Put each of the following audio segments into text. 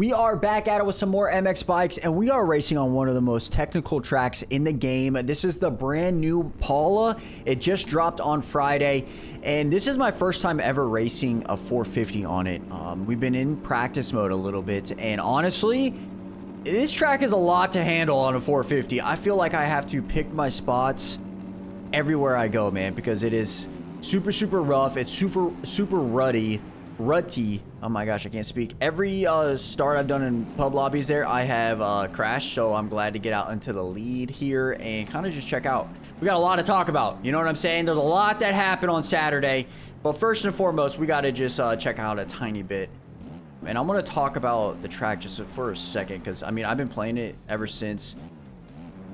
We are back at it with some more MX bikes, and we are racing on one of the most technical tracks in the game. This is the brand new Paula. It just dropped on Friday, and this is my first time ever racing a 450 on it. We've been in practice mode a little bit, and honestly, this track is a lot to handle on a 450. I feel like I have to pick my spots everywhere I go, man, because it is super rough. It's super rutty. Oh my gosh, I can't speak. Every start I've done in pub lobbies there, I have crashed, so I'm glad to get out into the lead here and kind of just check out. We got a lot to talk about, you know what I'm saying? There's a lot that happened on Saturday, but first and foremost, we got to just check out a tiny bit. And I'm going to talk about the track just for a second, because, I mean, I've been playing it ever since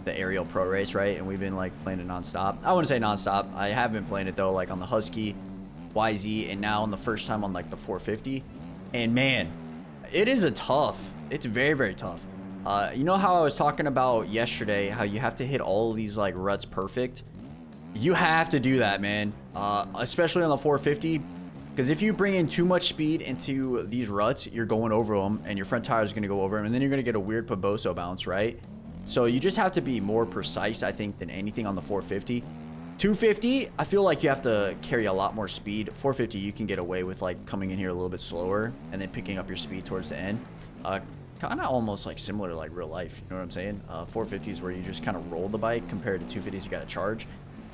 the Aerial Pro Race, right? And we've been, like, playing it nonstop. I wouldn't say nonstop. I have been playing it, though, like, on the Husky, YZ, and now on the first time on, like, the 450. And, man, it is it's very tough. You know how I was talking about yesterday, how you have to hit all of these, like, ruts perfect? You have to do that, man. Especially on the 450. Because if you bring in too much speed into these ruts, you're going over them, and your front tire is going to go over them, and then you're going to get a weird Poboso bounce, right? So you just have to be more precise, I think, than anything on the 450. 250, I feel like you have to carry a lot more speed. 450, you can get away with, like, coming in here a little bit slower and then picking up your speed towards the end. Kind of almost, like, similar to, like, real life, you know what I'm saying? 450 is where you just kind of roll the bike, compared to 250s, you got to charge.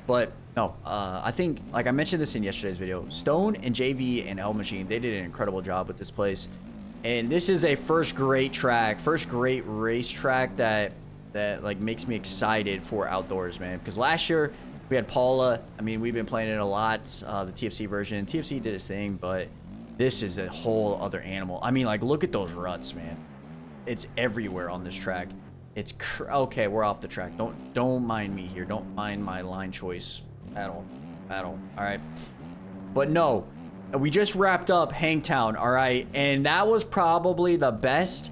But no, I think, like I mentioned this in yesterday's video, Stone and JV and L Machine, they did an incredible job with this place. And this is a first great race track that like makes me excited for outdoors, man. Because last year we had Paula. I mean, we've been playing it a lot, the TFC version. TFC did its thing, but this is a whole other animal. I mean, like, look at those ruts, man. It's everywhere on this track. It's okay, we're off the track. Don't mind me here. Don't mind my line choice at all. All right. But no, we just wrapped up Hangtown, all right? And that was probably the best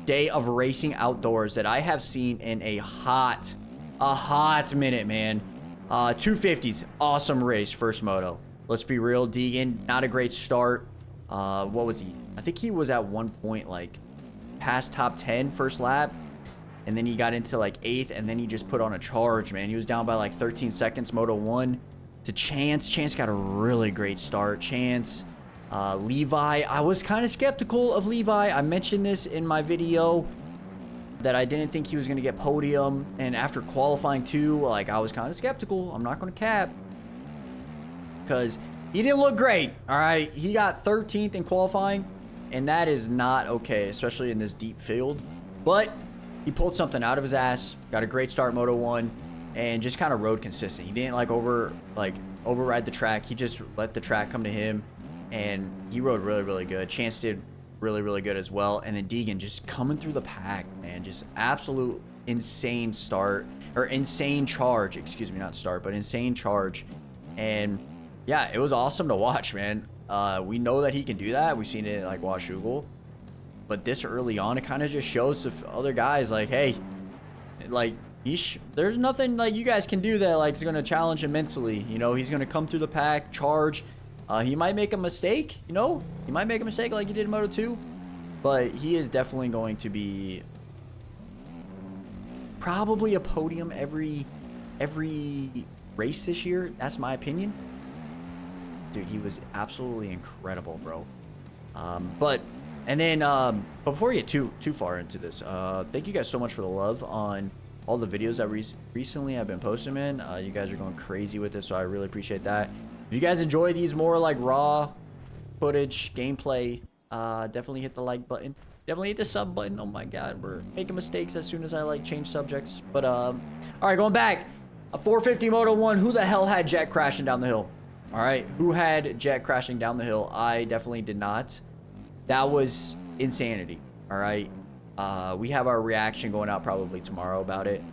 day of racing outdoors that I have seen in a hot minute, man. 250s, awesome race, first moto. Let's be real, Deegan, not a great start. What was he? I think he was at one point, like, past top 10 first lap. And then he got into, like, 8th, and then he just put on a charge, man. He was down by, like, 13 seconds, Moto 1 to Chance. Chance got a really great start. Chance, Levi. I was kind of skeptical of Levi. I mentioned this in my video that I didn't think he was going to get podium. And after qualifying, too, like, I was kind of skeptical. I'm not going to cap. Because he didn't look great, all right? He got 13th in qualifying, and that is not okay, especially in this deep field. But he pulled something out of his ass, got a great start Moto 1, and just kind of rode consistent. He didn't, like, override the track. He just let the track come to him, and he rode really good. Chance did really good as well. And then Deegan just coming through the pack, man. Just absolute insane start, or insane charge. Excuse me, not start, but insane charge. And yeah, it was awesome to watch, man. We know that he can do that. We've seen it in, like, Washougal. But this early on, it kind of just shows to other guys, like, hey, like, there's nothing, like, you guys can do that, like, is going to challenge him mentally. You know, he's going to come through the pack, charge. He might make a mistake, you know? He might make a mistake like he did in Moto 2. But he is definitely going to be probably a podium every race this year. That's my opinion. Dude, he was absolutely incredible, bro. And then, before we get too far into this, thank you guys so much for the love on all the videos that recently I've been posting, man. You guys are going crazy with this, so I really appreciate that. If you guys enjoy these more, like, raw footage, gameplay, definitely hit the like button. Definitely hit the sub button. Oh my god, we're making mistakes as soon as I, like, change subjects. But, all right, going back. A 450 Moto 1, who the hell had Jet crashing down the hill? All right, who had Jet crashing down the hill? I definitely did not. That was insanity, all right? We have our reaction going out probably tomorrow about it.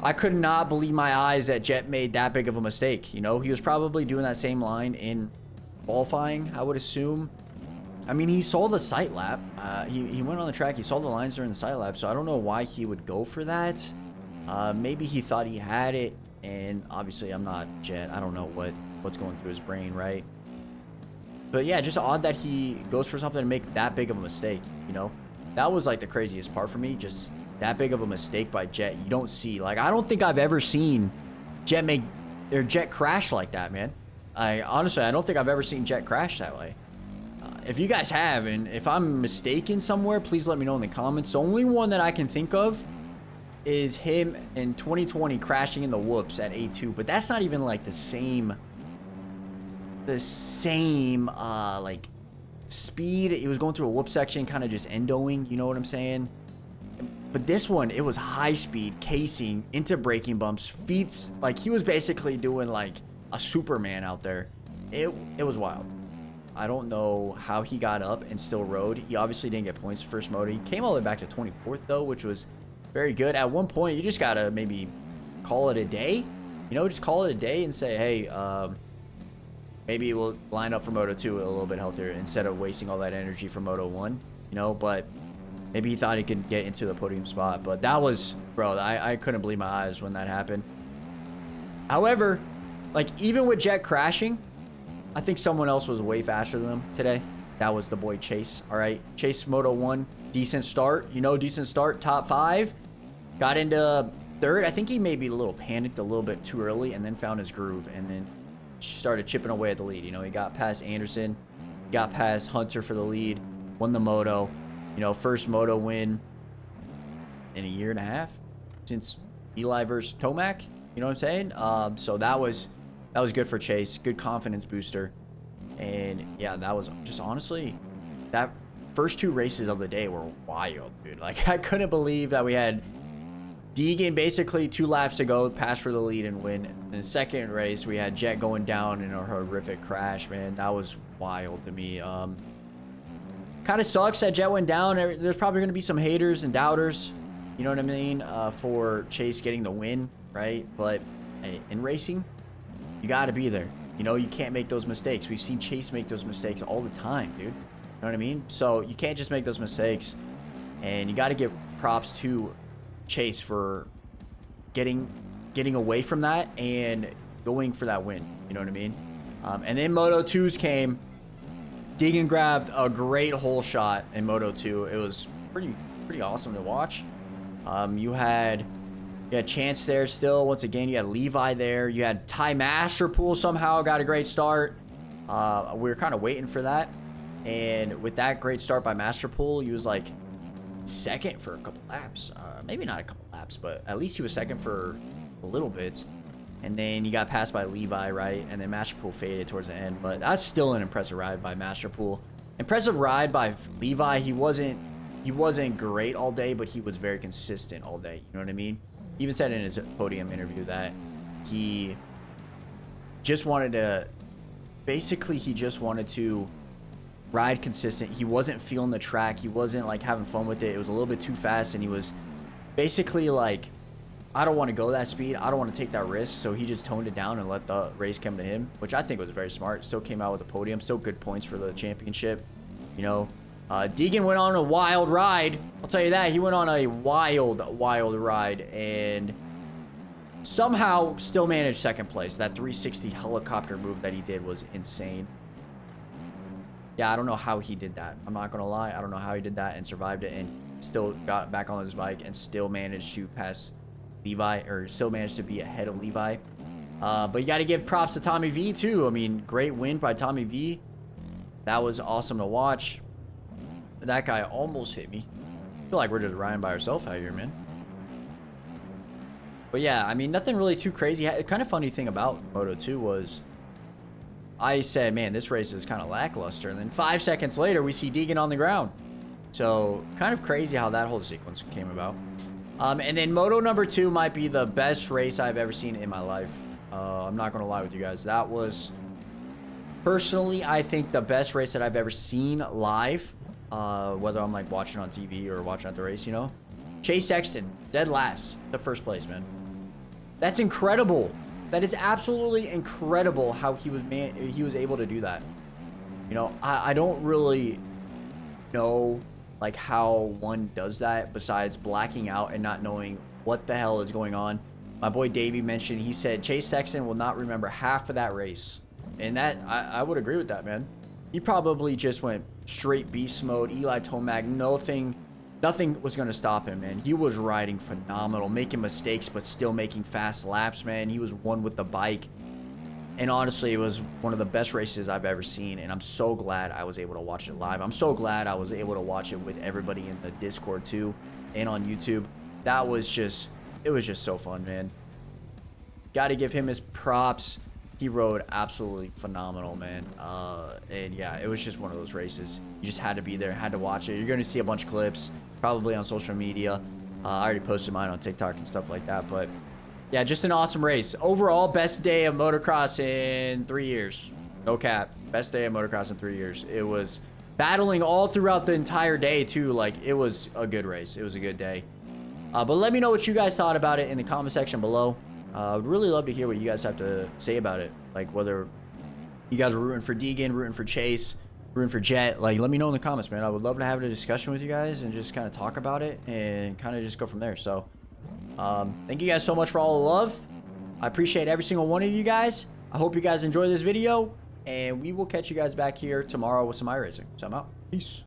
I could not believe my eyes that Jet made that big of a mistake, you know? He was probably doing that same line in qualifying, I would assume. I mean, he saw the sight lap. He went on the track. He saw the lines during the sight lap, so I don't know why he would go for that. Maybe he thought he had it, and obviously I'm not Jet. I don't know what's going through his brain, right? But yeah, just odd that he goes for something to make that big of a mistake, you know? That was like the craziest part for me. Just that big of a mistake by Jet. You don't see, like, I don't think I've ever seen Jet crash like that, man. Honestly, I don't think I've ever seen Jet crash that way. If you guys have, and if I'm mistaken somewhere, please let me know in the comments. The only one that I can think of is him in 2020 crashing in the whoops at A2, but that's not even like the same like speed. He was going through a whoop section, kind of just endoing, you know what I'm saying? But this one, it was high speed, casing into braking bumps, feet, like he was basically doing like a Superman out there. It was wild. I don't know how he got up and still rode. He obviously didn't get points first moto. He came all the way back to 24th though, which was very good. At one point, you just gotta maybe call it a day. You know, just call it a day and say, hey, maybe we'll line up for Moto 2 a little bit healthier instead of wasting all that energy for Moto 1, you know, but maybe he thought he could get into the podium spot. But that was, bro, I couldn't believe my eyes when that happened. However, like, even with Jet crashing, I think someone else was way faster than him today. That was the boy Chase, all right? Chase Moto 1, decent start, you know, decent start, top 5. Got into 3rd. I think he maybe a little panicked a little bit too early and then found his groove and then started chipping away at the lead. You know, he got past Anderson, got past Hunter for the lead, won the moto. You know, first moto win in a year and a half since Eli versus Tomac. You know what I'm saying? So that was good for Chase. Good confidence booster. And yeah, that was just honestly, that first 2 races of the day were wild, dude. Like, I couldn't believe that we had Deegan basically 2 laps to go, pass for the lead and win. In the second race, we had Jet going down in a horrific crash, man. That was wild to me. Kind of sucks that Jet went down. There's probably going to be some haters and doubters, you know what I mean, for Chase getting the win, right? But hey, in racing, you got to be there. You know, you can't make those mistakes. We've seen Chase make those mistakes all the time, dude. You know what I mean? So you can't just make those mistakes. And you got to give props to Chase for getting away from that and going for that win. You know what I mean? And then Moto 2s came. Deegan grabbed a great hole shot in Moto 2. It was pretty awesome to watch. You had Chance there still. Once again, you had Levi there. You had Ty Masterpool somehow got a great start. We were kind of waiting for that. And with that great start by Masterpool, he was like second for a couple laps. Maybe not a couple laps, but at least he was second for a little bit. And then you got passed by Levi, right? And then Masterpool faded towards the end. But that's still an impressive ride by Masterpool. Impressive ride by Levi. He wasn't great all day, but he was very consistent all day. You know what I mean? He even said in his podium interview that he just wanted to... Basically, he just wanted to ride consistent. He wasn't feeling the track. He wasn't, like, having fun with it. It was a little bit too fast, and he was basically like, I don't want to go that speed. I don't want to take that risk. So he just toned it down and let the race come to him, which I think was very smart. Still came out with a podium. Still good points for the championship. You know, Deegan went on a wild ride. I'll tell you that. He went on a wild ride and somehow still managed second place. That 360 helicopter move that he did was insane. Yeah, I don't know how he did that. I'm not going to lie. I don't know how he did that and survived it and still got back on his bike and still managed to pass Levi, or still managed to be ahead of Levi. But you got to give props to Tommy V too. I mean, great win by Tommy V. That was awesome to watch. That guy almost hit me. I feel like we're just riding by ourselves out here, man. But yeah, I mean, nothing really too crazy. The kind of funny thing about Moto 2 was I said, man, this race is kind of lackluster. And then 5 seconds later, we see Deegan on the ground. So kind of crazy how that whole sequence came about. And then Moto number 2 might be the best race I've ever seen in my life. I'm not going to lie with you guys. That was, personally, I think the best race that I've ever seen live. Whether I'm like watching on TV or watching at the race, you know. Chase Sexton, dead last, the first place, man. That's incredible. That is absolutely incredible how he was able to do that. You know, I don't really know like how one does that besides blacking out and not knowing what the hell is going on. My boy Davey mentioned, he said Chase Sexton will not remember half of that race. And that, I would agree with that, man. He probably just went straight beast mode. Eli Tomac, nothing was going to stop him, man. He was riding phenomenal, making mistakes, but still making fast laps, man. He was one with the bike. And honestly, it was one of the best races I've ever seen. And I'm so glad I was able to watch it live. I'm so glad I was able to watch it with everybody in the Discord too and on YouTube. It was just so fun, man. Got to give him his props. He rode absolutely phenomenal, man. And yeah, it was just one of those races. You just had to be there, had to watch it. You're going to see a bunch of clips, probably on social media. I already posted mine on TikTok and stuff like that. But yeah, just an awesome race. Overall, best day of motocross in 3 years. No cap. Best day of motocross in 3 years. It was battling all throughout the entire day, too. Like, it was a good race. It was a good day. But let me know what you guys thought about it in the comment section below. I would really love to hear what you guys have to say about it. Like, whether you guys were rooting for Deegan, rooting for Chase, rooting for Jet. Like, let me know in the comments, man. I would love to have a discussion with you guys and just kind of talk about it and kind of just go from there. So, thank you guys so much for all the love. I appreciate every single one of you guys. I hope you guys enjoy this video, and we will catch you guys back here tomorrow with some iRacing. So I'm out. Peace.